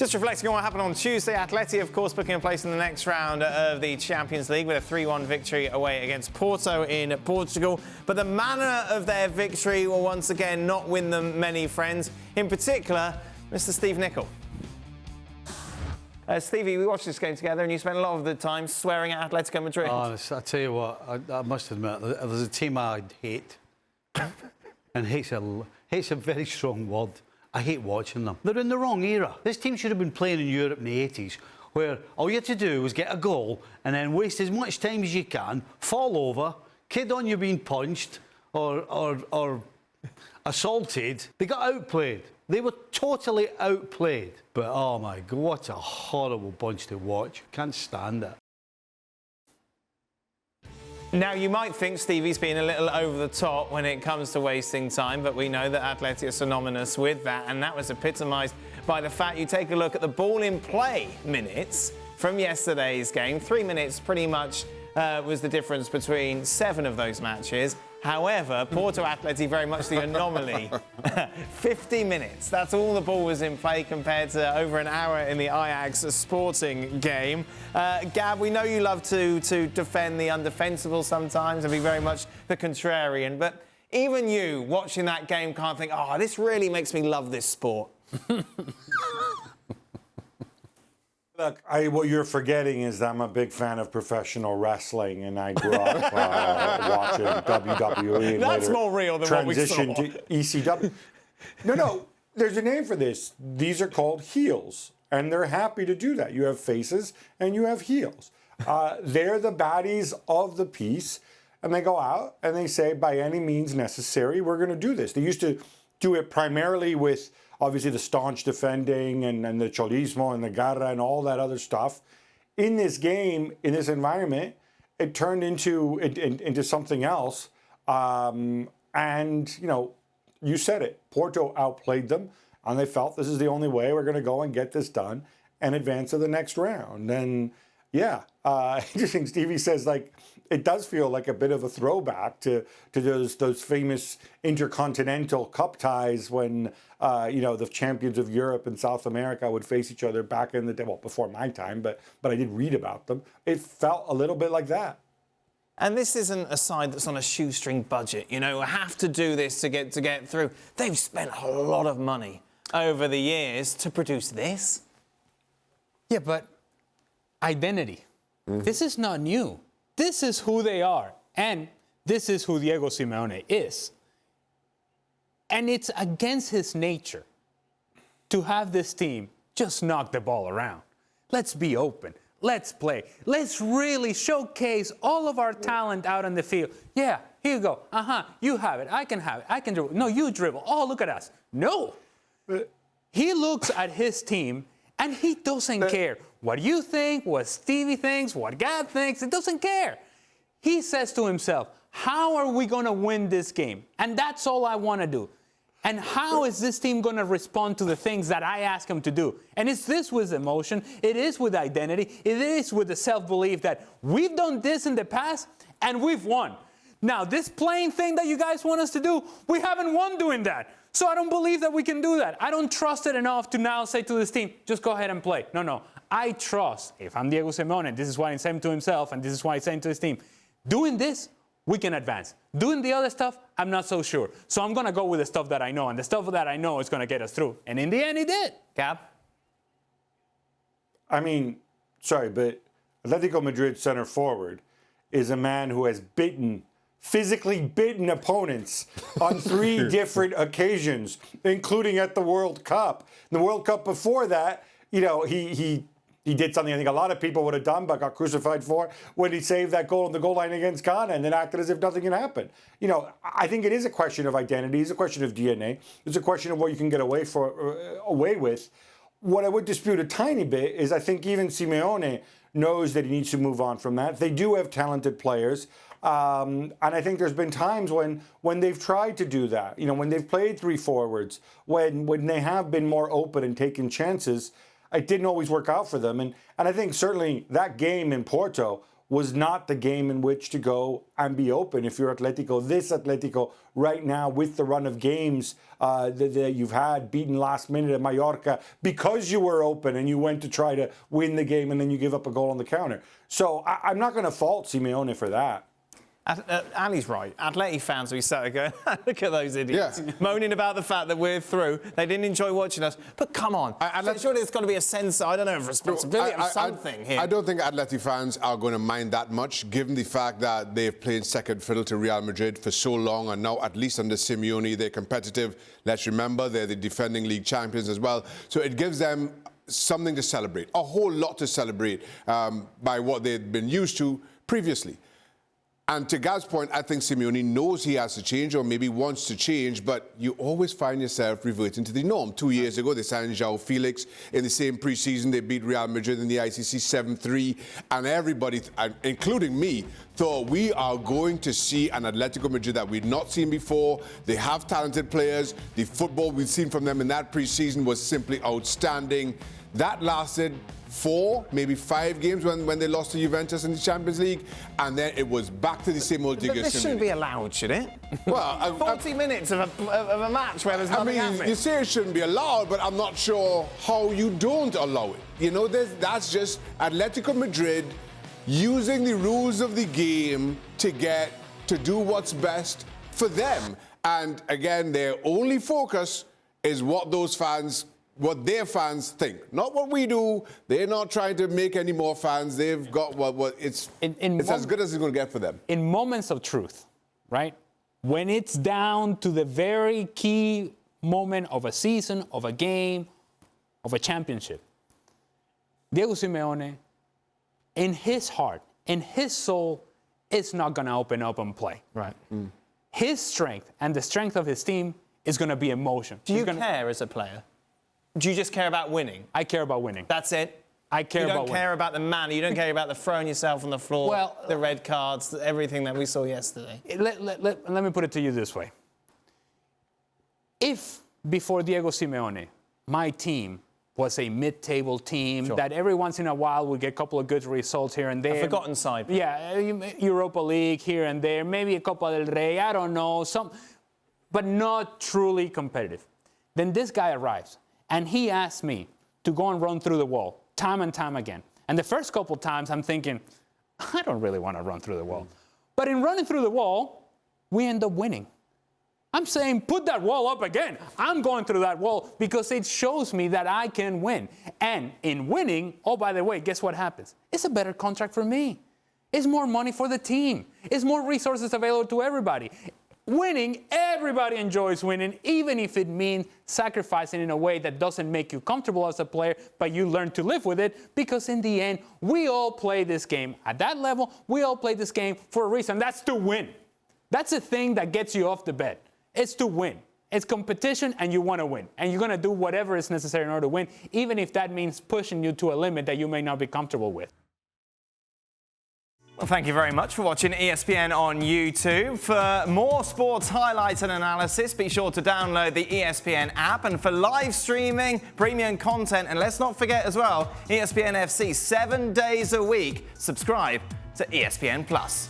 Just reflecting on what happened on Tuesday, Atleti, of course, booking a place in the next round of the Champions League with a 3-1 victory away against Porto in Portugal. But the manner of their victory will once again not win them many friends, in particular, Mr. Steve Nicol. Stevie, we watched this game together and you spent a lot of the time swearing at Atletico Madrid. Honest, I tell you what, I must admit, there's a team I hate, and hate's a very strong word. I hate watching them. They're in the wrong era. This team should have been playing in Europe in the 80s, where all you had to do was get a goal and then waste as much time as you can, fall over, kid on you being punched or assaulted. They got outplayed. They were totally outplayed. But, oh my God, what a horrible bunch to watch. Can't stand it. Now, you might think Stevie's been a little over the top when it comes to wasting time, but we know that Atleti are synonymous with that, and that was epitomised by the fact you take a look at the ball in play minutes from yesterday's game. 3 minutes pretty much was the difference between 7 of those matches. However, Porto Atleti very much the anomaly. 50 minutes, that's all the ball was in play compared to over an hour in the Ajax Sporting game. Gab, we know you love to defend the undefensible sometimes and be very much the contrarian, but even you, watching that game, can't think, oh, this really makes me love this sport. Look, what you're forgetting is that I'm a big fan of professional wrestling, and I grew up watching WWE. And That's more real than what we saw. Transition to ECW. No, there's a name for this. These are called heels, and they're happy to do that. You have faces and you have heels. They're the baddies of the piece, and they go out and they say, by any means necessary, we're going to do this. They used to do it primarily with obviously the staunch defending and the cholismo and the garra and all that other stuff. In this game, in this environment, it turned into something else. And, you know, you said it. Porto outplayed them, and they felt this is the only way we're going to go and get this done and advance to the next round. And, yeah, interesting. Stevie says, like, it does feel like a bit of a throwback to those famous intercontinental cup ties when, you know, the champions of Europe and South America would face each other back in the day, well, before my time, but I did read about them. It felt a little bit like that. And this isn't a side that's on a shoestring budget, you know, have to do this to get through. They've spent a lot of money over the years to produce this. Yeah, but identity. This is not new. This is who they are, and this is who Diego Simeone is. And it's against his nature to have this team just knock the ball around. Let's be open. Let's play. Let's really showcase all of our talent out on the field. Yeah, here you go. You have it. I can have it. I can dribble. No, you dribble. Oh, look at us. No. He looks at his team, and he doesn't care what you think, what Stevie thinks, what Gab thinks. It doesn't care. He says to himself, how are we going to win this game? And that's all I want to do. And how is this team going to respond to the things that I ask them to do? And it's this with emotion. It is with identity. It is with the self-belief that we've done this in the past and we've won. Now, this playing thing that you guys want us to do, we haven't won doing that. So I don't believe that we can do that. I don't trust it enough to now say to this team, just go ahead and play. No. I trust, if I'm Diego Simeone, this is why he's saying to himself, and this is why he's saying to his team, doing this, we can advance. Doing the other stuff, I'm not so sure. So I'm going to go with the stuff that I know, and the stuff that I know is going to get us through. And in the end, he did. Gab? I mean, sorry, but Atletico Madrid center forward is a man who has physically bitten opponents on 3 different occasions, including at the World Cup. The World Cup before that, you know, he did something I think a lot of people would have done but got crucified for when he saved that goal on the goal line against Ghana and then acted as if nothing had happened. You know, I think it is a question of identity. It's a question of DNA. It's a question of what you can get away with. What I would dispute a tiny bit is I think even Simeone knows that he needs to move on from that. They do have talented players. And I think there's been times when they've tried to do that. You know, when they've played 3 forwards, when they have been more open and taken chances, it didn't always work out for them. And I think certainly that game in Porto was not the game in which to go and be open if you're Atletico. This Atletico right now, with the run of games that you've had, beaten last minute at Mallorca, because you were open and you went to try to win the game and then you give up a goal on the counter. So I'm not going to fault Simeone for that. Ali's right. Atleti fans, we sat there going, look at those idiots, moaning about the fact that we're through. They didn't enjoy watching us. But come on, surely there's got to be a sense, I don't know, of responsibility of something here. I don't think Atleti fans are going to mind that much, given the fact that they've played second fiddle to Real Madrid for so long, and now, at least under Simeone, they're competitive. Let's remember, they're the defending league champions as well. So it gives them something to celebrate, a whole lot to celebrate by what they've been used to previously. And to Gab's point, I think Simeone knows he has to change, or maybe wants to change, but you always find yourself reverting to the norm. 2 years ago, they signed João Felix. In the same preseason, they beat Real Madrid in the ICC 7-3. And everybody, including me, thought we are going to see an Atletico Madrid that we'd not seen before. They have talented players. The football we've seen from them in that preseason was simply outstanding. That lasted 4, maybe 5 games when they lost to Juventus in the Champions League, and then it was back to the same old Diego Simeone. This shouldn't be allowed, should it? Well, 40 minutes of a match where there's nothing happening. You say it shouldn't be allowed, but I'm not sure how you don't allow it. You know, that's just Atletico Madrid using the rules of the game to do what's best for them. And again, their only focus is what their fans think, not what we do. They're not trying to make any more fans. They've got it's as good as it's going to get for them. In moments of truth, right? When it's down to the very key moment of a season, of a game, of a championship, Diego Simeone, in his heart, in his soul, is not going to open up and play. Right. His strength and the strength of his team is going to be emotion. Do you care as a player? Do you just care about winning? I care about winning. That's it? I care about winning. You don't care about the manner. You don't care about the throwing yourself on the floor, the red cards, everything that we saw yesterday. Let me put it to you this way. If, before Diego Simeone, my team was a mid-table team that every once in a while would get a couple of good results here and there. A forgotten side. Yeah, Europa League here and there, maybe a Copa del Rey, I don't know, but not truly competitive. Then this guy arrives. And he asked me to go and run through the wall time and time again. And the first couple times I'm thinking, I don't really want to run through the wall. But in running through the wall, we end up winning. I'm saying, put that wall up again. I'm going through that wall because it shows me that I can win. And in winning, oh, by the way, guess what happens? It's a better contract for me. It's more money for the team. It's more resources available to everybody. Winning, everybody enjoys winning, even if it means sacrificing in a way that doesn't make you comfortable as a player, but you learn to live with it, because in the end, we all play this game. At that level, we all play this game for a reason. That's to win. That's the thing that gets you off the bed. It's to win. It's competition, and you want to win. And you're going to do whatever is necessary in order to win, even if that means pushing you to a limit that you may not be comfortable with. Well, thank you very much for watching ESPN on YouTube. For more sports highlights and analysis, be sure to download the ESPN app. And for live streaming, premium content, and let's not forget as well, ESPN FC 7 days a week. Subscribe to ESPN Plus.